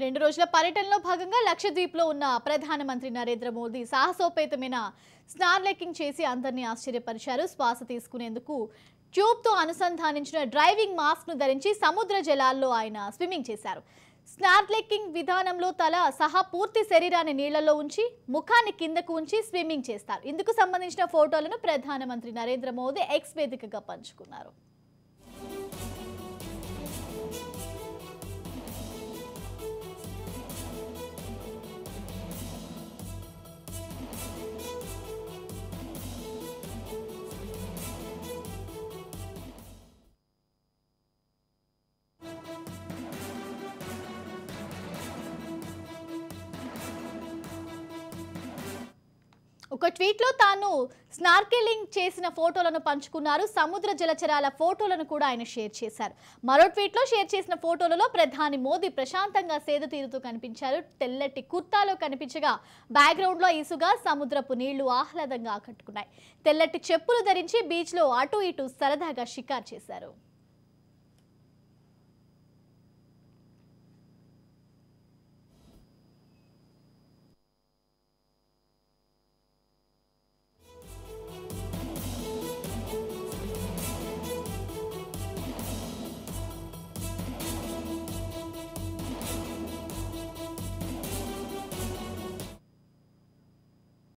రెండు రోజుల పర్యటనలో భాగంగా లక్షద్వీప్లో ఉన్న ప్రధానమంత్రి నరేంద్ర మోదీ సాహసోపేతమైన స్నార్లెకింగ్ చేసి అందరినీ ఆశ్చర్యపరిచారు. శ్వాస తీసుకునేందుకు ట్యూబ్తో అనుసంధానించిన డ్రైవింగ్ మాస్క్ను ధరించి సముద్ర జలాల్లో ఆయన స్విమ్మింగ్ చేశారు. స్నార్లెకింగ్ విధానంలో తల సహా పూర్తి శరీరాన్ని నీళ్లలో ఉంచి ముఖాన్ని కిందకు ఉంచి స్విమ్మింగ్ చేస్తారు. ఇందుకు సంబంధించిన ఫోటోలను ప్రధానమంత్రి నరేంద్ర మోదీ ఎక్స్ వేదికగా పంచుకున్నారు. ఒక ట్వీట్లో తాను స్నార్కెలింగ్ చేసిన ఫోటోలను పంచుకున్నారు. సముద్ర జలచరాల ఫోటోలను కూడా ఆయన షేర్ చేశారు. మరో ట్వీట్లో షేర్ చేసిన ఫోటోలలో ప్రధాని మోదీ ప్రశాంతంగా సేద తీరుతూ కనిపించారు. తెల్లటి కుర్తాలో కనిపించగా బ్యాక్గ్రౌండ్లో ఇసుగా సముద్రపు నీళ్లు ఆహ్లాదంగా ఆకట్టుకున్నాయి. తెల్లటి చెప్పులు ధరించి బీచ్లో అటు ఇటు సరదాగా షికారు చేశారు.